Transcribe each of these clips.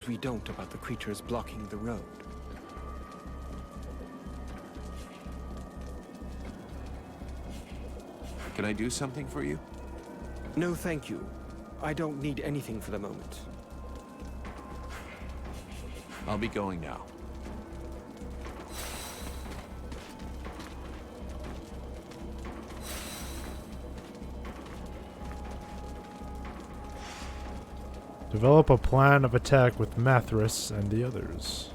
we don't about the creatures blocking the road. Can I do something for you? No, thank you. I don't need anything for the moment. I'll be going now. Develop a plan of attack with Mathras and the others.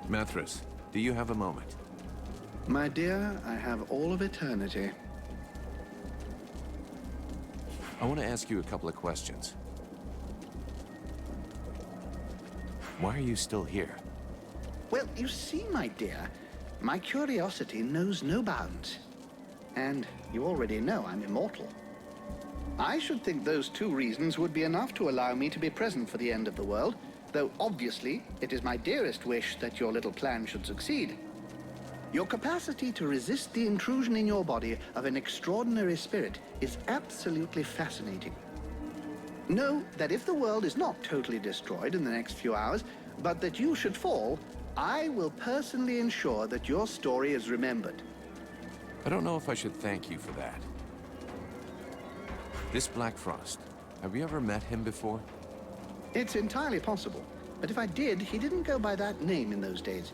Mathras, do you have a moment? My dear, I have all of eternity. I want to ask you a couple of questions. Why are you still here? Well, you see, my dear, my curiosity knows no bounds. And you already know I'm immortal. I should think those two reasons would be enough to allow me to be present for the end of the world, though obviously it is my dearest wish that your little plan should succeed. Your capacity to resist the intrusion in your body of an extraordinary spirit is absolutely fascinating. Know that if the world is not totally destroyed in the next few hours, but that you should fall, I will personally ensure that your story is remembered. I don't know if I should thank you for that. This Black Frost, have you ever met him before? It's entirely possible, but if I did, he didn't go by that name in those days.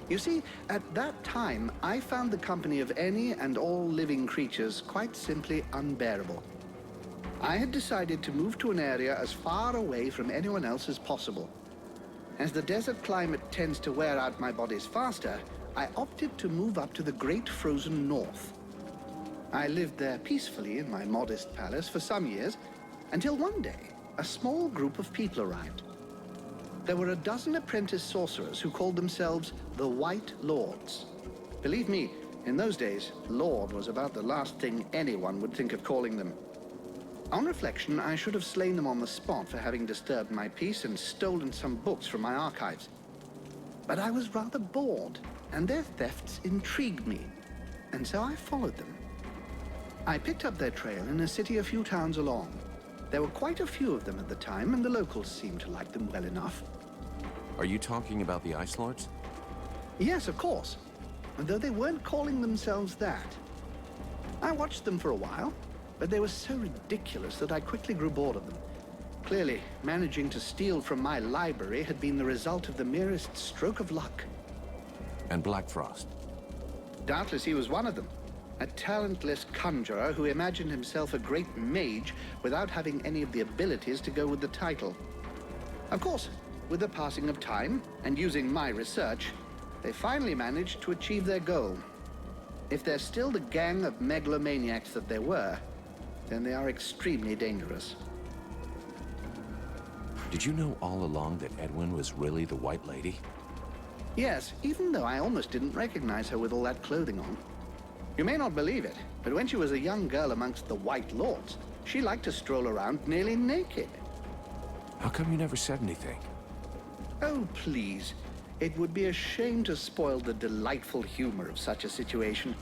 You see, at that time, I found the company of any and all living creatures quite simply unbearable. I had decided to move to an area as far away from anyone else as possible. As the desert climate tends to wear out my bodies faster, I opted to move up to the great frozen north. I lived there peacefully in my modest palace for some years, until one day, a small group of people arrived. There were a dozen apprentice sorcerers who called themselves the White Lords. Believe me, in those days, Lord was about the last thing anyone would think of calling them. On reflection, I should have slain them on the spot for having disturbed my peace and stolen some books from my archives. But I was rather bored, and their thefts intrigued me, and so I followed them. I picked up their trail in a city a few towns along. There were quite a few of them at the time, and the locals seemed to like them well enough. Are you talking about the Ice Lords? Yes, of course, though they weren't calling themselves that. I watched them for a while, but they were so ridiculous that I quickly grew bored of them. Clearly, managing to steal from my library had been the result of the merest stroke of luck. And Black Frost? Doubtless he was one of them. A talentless conjurer who imagined himself a great mage without having any of the abilities to go with the title. Of course, with the passing of time and using my research, they finally managed to achieve their goal. If they're still the gang of megalomaniacs that they were, then they are extremely dangerous. Did you know all along that Edwin was really the White Lady? Yes, even though I almost didn't recognize her with all that clothing on. You may not believe it, but when she was a young girl amongst the White Lords, she liked to stroll around nearly naked. How come you never said anything? Oh, please. It would be a shame to spoil the delightful humor of such a situation.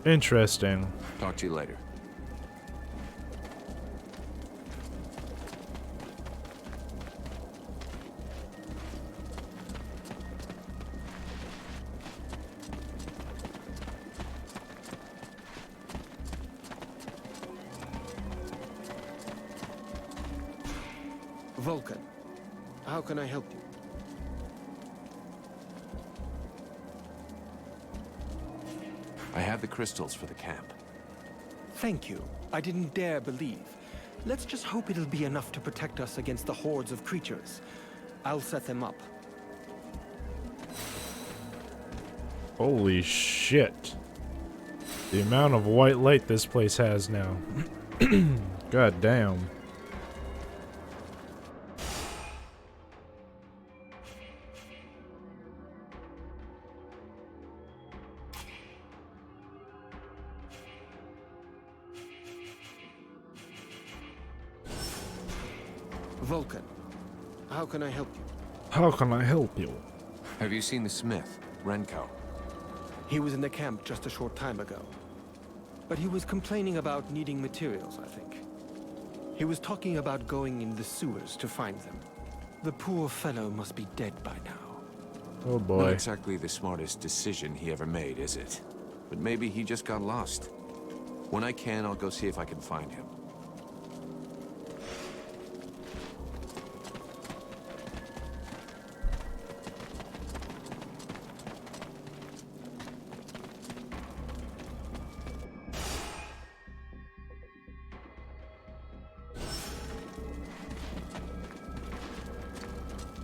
Interesting. Talk to you later. Vulcan, how can I help you? I have the crystals for the camp. Thank you. I didn't dare believe. Let's just hope it'll be enough to protect us against the hordes of creatures. I'll set them up. Holy shit. The amount of white light this place has now. God damn. Vulcan, how can I help you? How can I help you? Have you seen the smith, Renko? He was in the camp just a short time ago. But he was complaining about needing materials, I think. He was talking about going in the sewers to find them. The poor fellow must be dead by now. Oh Not boy. exactly the smartest decision he ever made, is it? But maybe he just got lost. When I can, I'll go see if I can find him.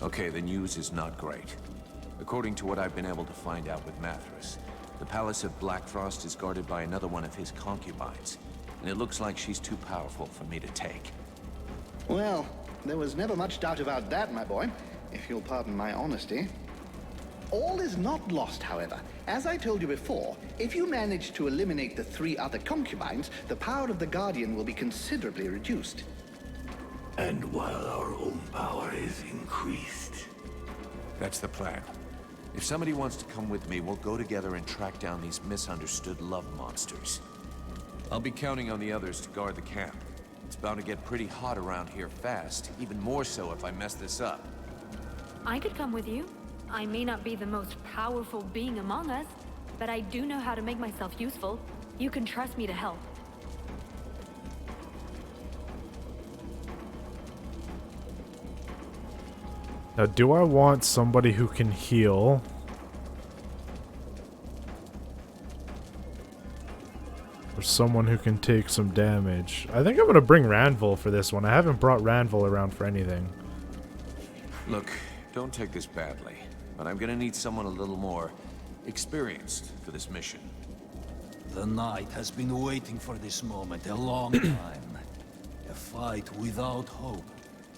Okay, the news is not great. According to what I've been able to find out with Mathras, the Palace of Blackfrost is guarded by another one of his concubines, and it looks like she's too powerful for me to take. Well, there was never much doubt about that, my boy, if you'll pardon my honesty. All is not lost, however. As I told you before, if you manage to eliminate the 3 other concubines, the power of the Guardian will be considerably reduced. And while our own power is increased. That's the plan. If somebody wants to come with me, we'll go together and track down these misunderstood love monsters. I'll be counting on the others to guard the camp. It's bound to get pretty hot around here fast, even more so if I mess this up. I could come with you. I may not be the most powerful being among us, but I do know how to make myself useful. You can trust me to help. Now, do I want somebody who can heal? Or someone who can take some damage? I think I'm gonna bring Ranvil for this one. I haven't brought Ranvil around for anything. Look, don't take this badly, but I'm gonna need someone a little more experienced for this mission. The Knight has been waiting for this moment a long time. A fight without hope,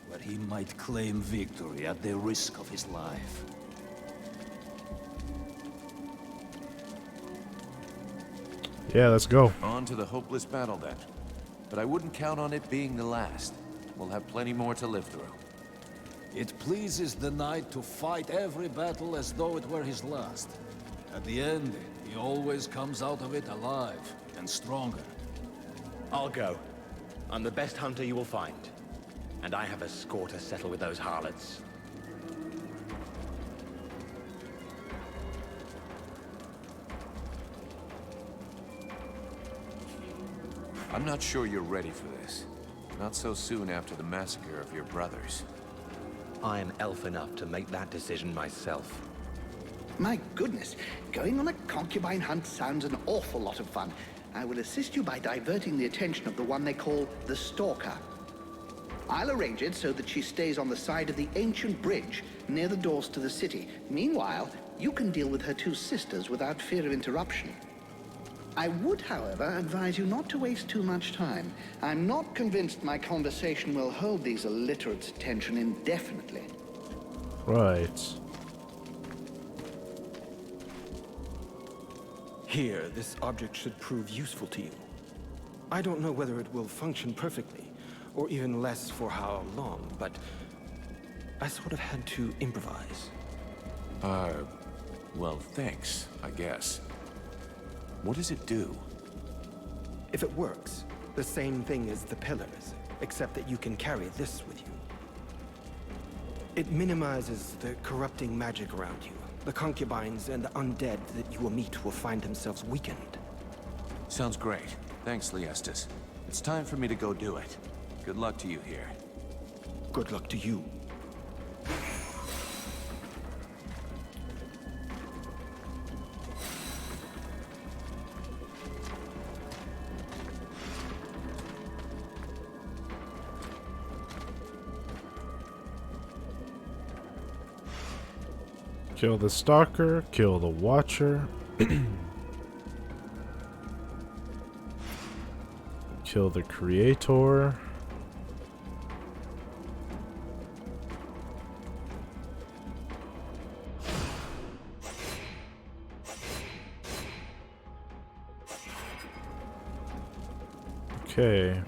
where he might claim victory at the risk of his life. Yeah, let's go. On to the hopeless battle then. But I wouldn't count on it being the last. We'll have plenty more to live through. It pleases the Knight to fight every battle as though it were his last. At the end, he always comes out of it alive and stronger. I'll go. I'm the best hunter you will find. And I have a score to settle with those harlots. I'm not sure you're ready for this. Not so soon after the massacre of your brothers. I am elf enough to make that decision myself. My goodness, going on a concubine hunt sounds an awful lot of fun. I will assist you by diverting the attention of the one they call the Stalker. I'll arrange it so that she stays on the side of the ancient bridge near the doors to the city. Meanwhile, you can deal with her 2 sisters without fear of interruption. I would, however, advise you not to waste too much time. I'm not convinced my conversation will hold these illiterates' attention indefinitely. Right. Here, this object should prove useful to you. I don't know whether it will function perfectly, or even less for how long, but I sort of had to improvise. Well, thanks, I guess. What does it do? If it works, the same thing as the pillars, except that you can carry this with you. It minimizes the corrupting magic around you. The concubines and the undead that you will meet will find themselves weakened. Sounds great. Thanks, Liestus. It's time for me to go do it. Good luck to you here. Good luck to you. Kill the Stalker, kill the Watcher. Kill the Creator. Okay.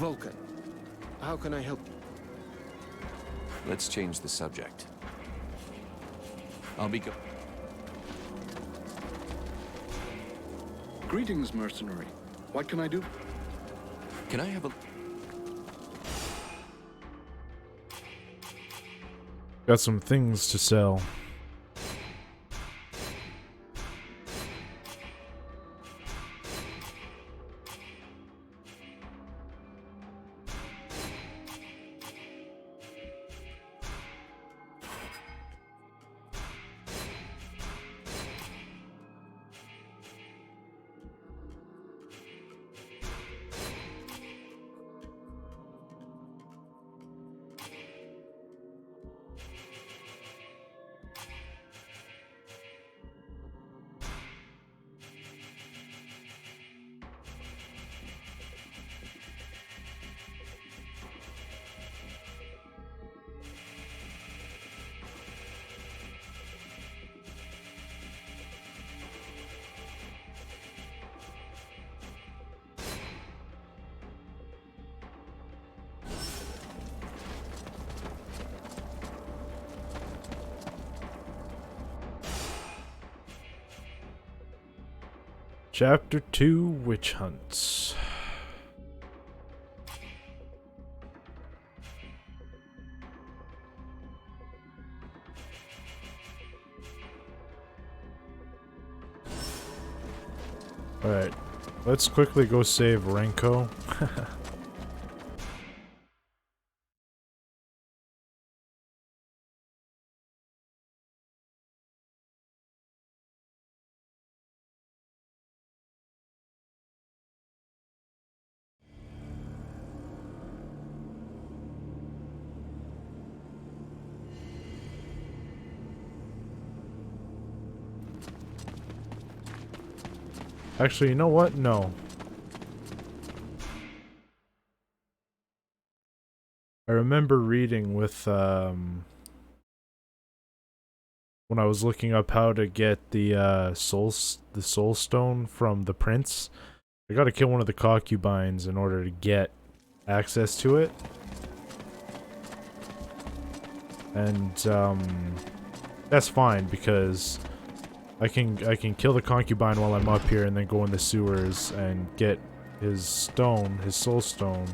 Vulcan, how can I help you? Let's change the subject. I'll be go- Greetings, mercenary. What can I do? Can I have a... Got some things to sell. Chapter 2, Witch Hunts. Alright, let's quickly go save Renko. Actually, you know what? No. I remember reading with, when I was looking up how to get the soul stone from the prince. I gotta kill one of the concubines in order to get access to it. And, that's fine because I can kill the concubine while I'm up here and then go in the sewers and get his stone, his soul stone,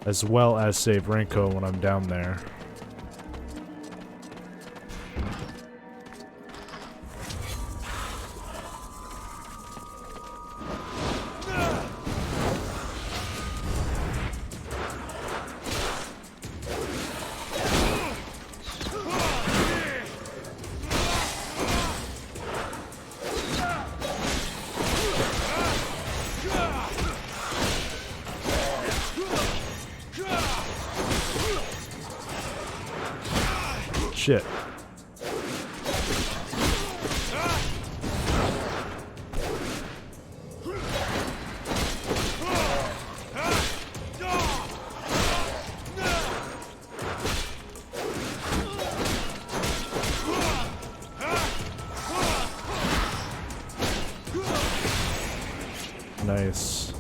as well as save Renko when I'm down there. Shit. Nice.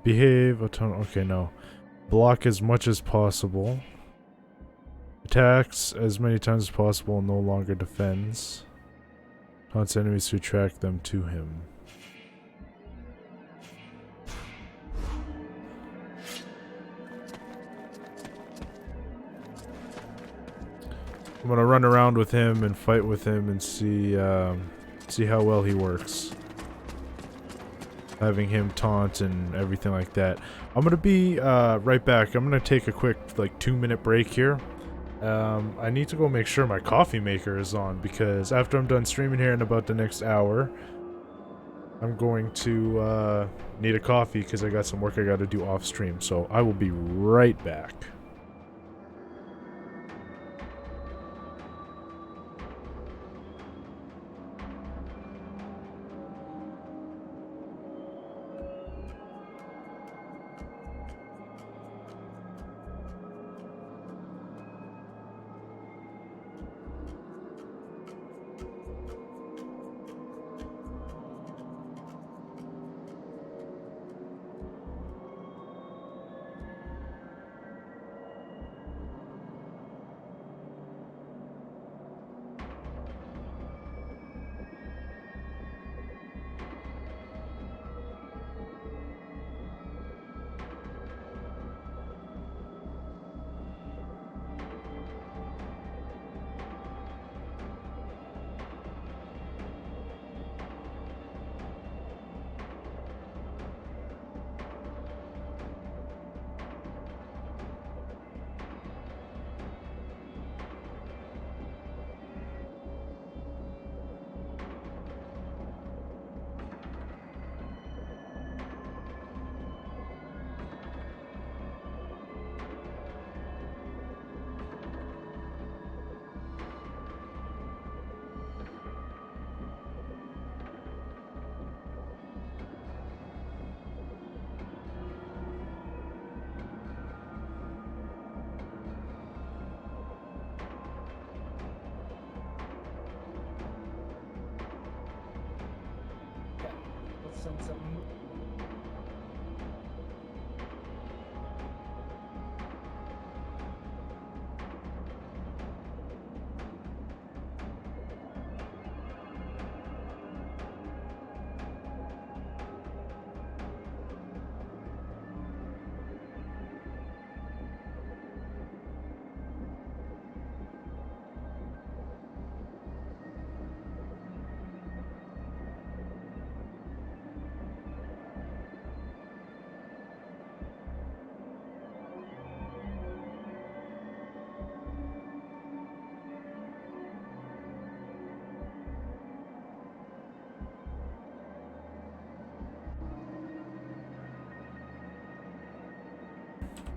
Behave a ton. Okay, no. Block as much as possible. Attacks as many times as possible and no longer defends. Taunts enemies to attract them to him. I'm gonna run around with him and fight with him and see how well he works. Having him taunt and everything like that. I'm gonna be right back. I'm gonna take a quick 2-minute break here. I need to go make sure my coffee maker is on because after I'm done streaming here in about the next hour, I'm going to need a coffee because I got some work I gotta do off stream. So I will be right back.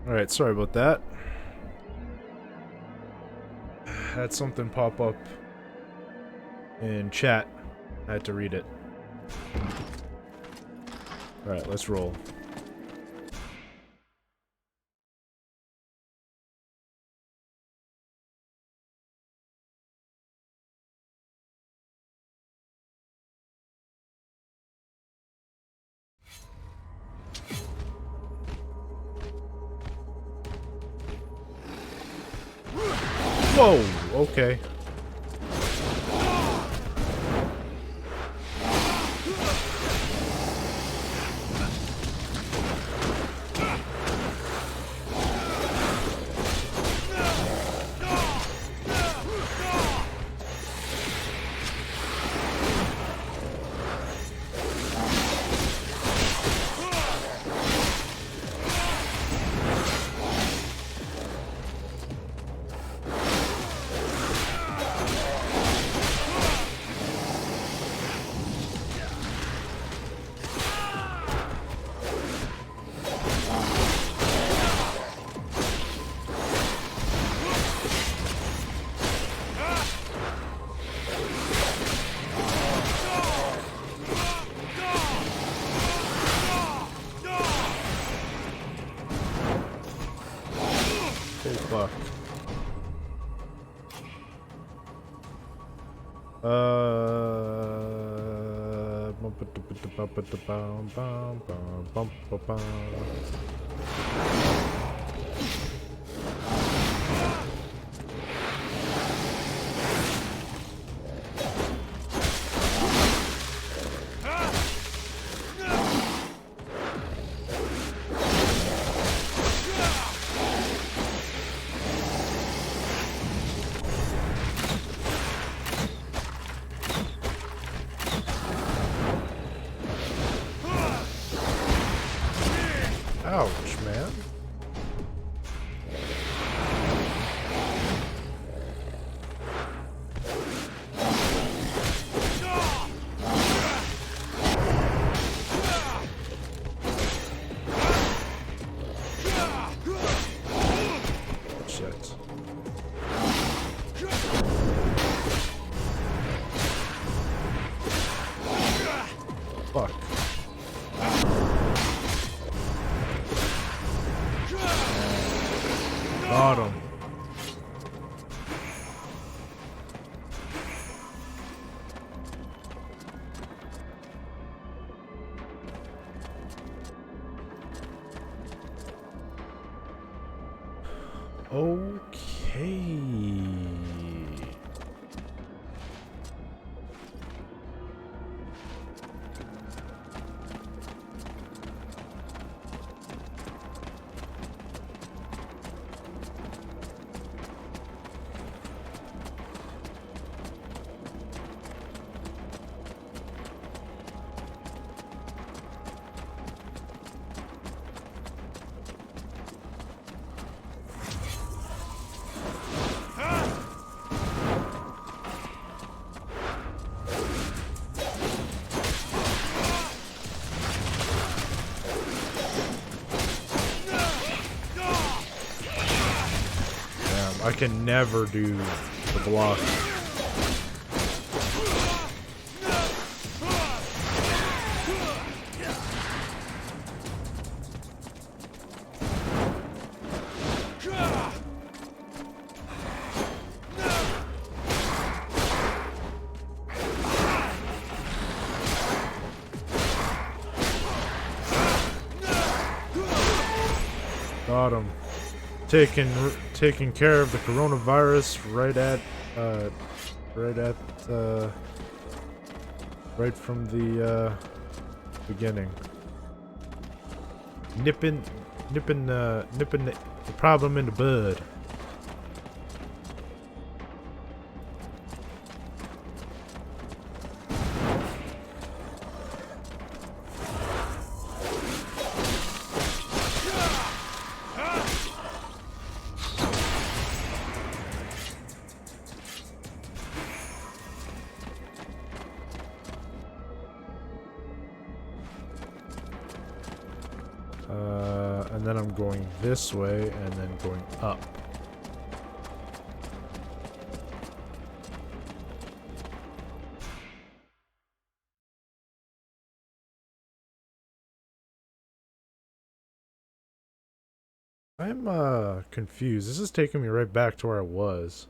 Alright, sorry about that. Had something pop up in chat. I had to read it. Alright, let's roll. Whoa, okay. Fuck. Ouch, man. Shit. Fuck. Got him. Okay. I can never do the block. Got him. Taking care of the coronavirus right from the beginning. Nipping the problem in the bud. And then I'm going this way and then going up. I'm confused. This is taking me right back to where I was.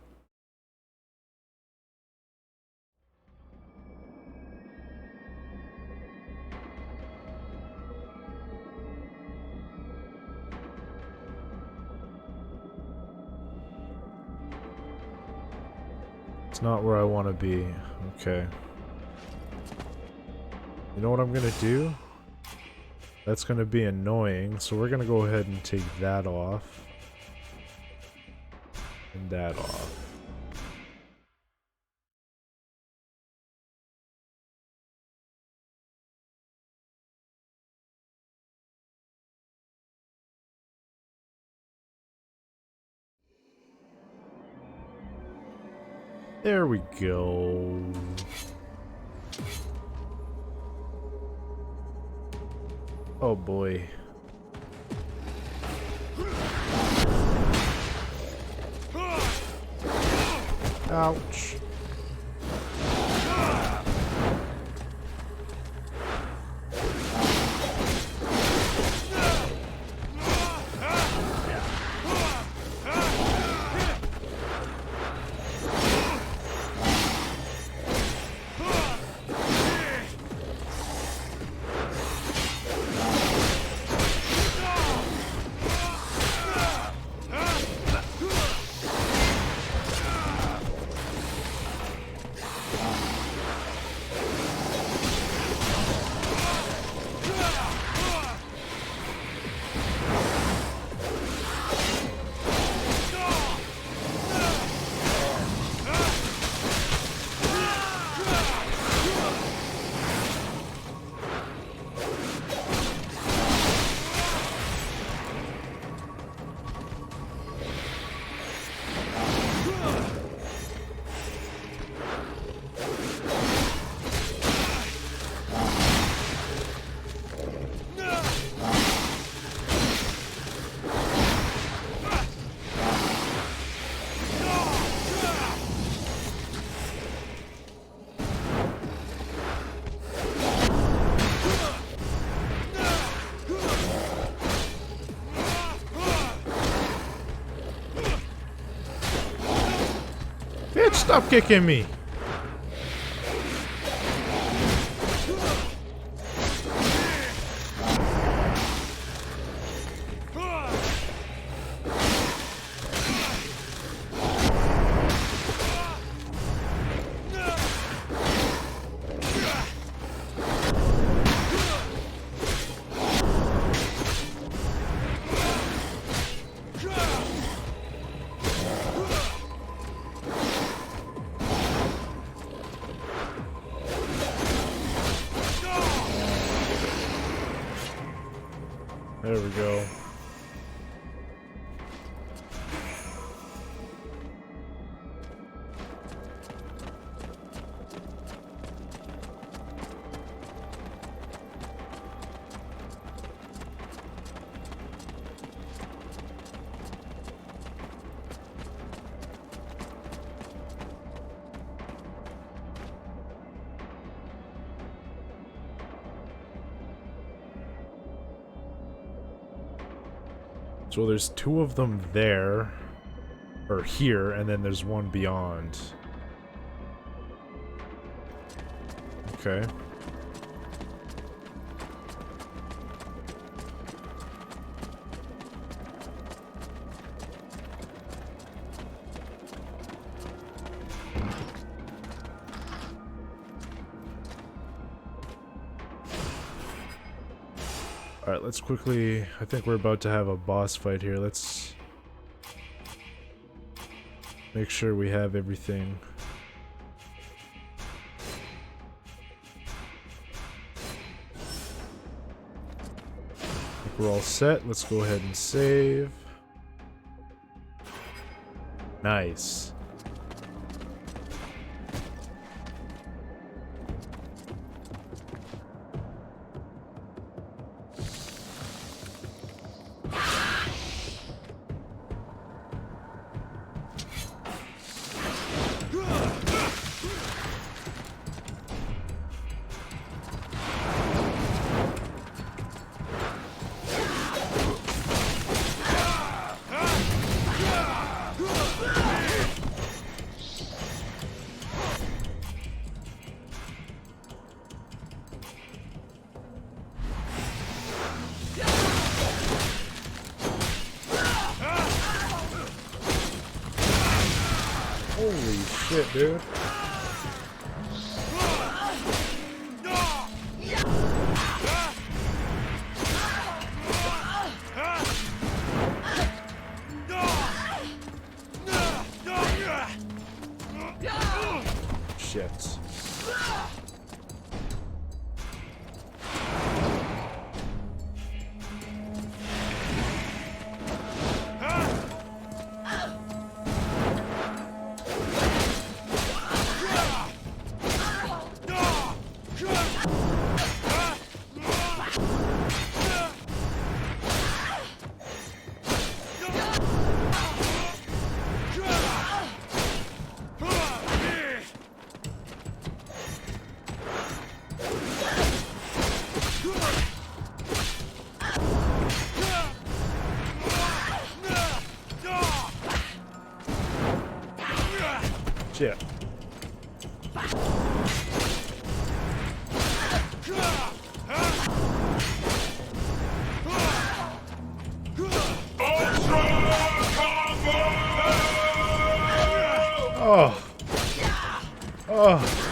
It's not where I want to be. Okay. You know what I'm gonna do? That's gonna be annoying, so we're gonna go ahead and take that off. And that off. There we go. Oh boy. Ouch. Bitch, stop kicking me! There we go. So there's two of them there, or here, and then there's one beyond. Okay. Alright, let's quickly... I think we're about to have a boss fight here. Let's make sure we have everything. I think we're all set. Let's go ahead and save. Nice. Holy shit, dude. Shit. Shit. Oh. Oh.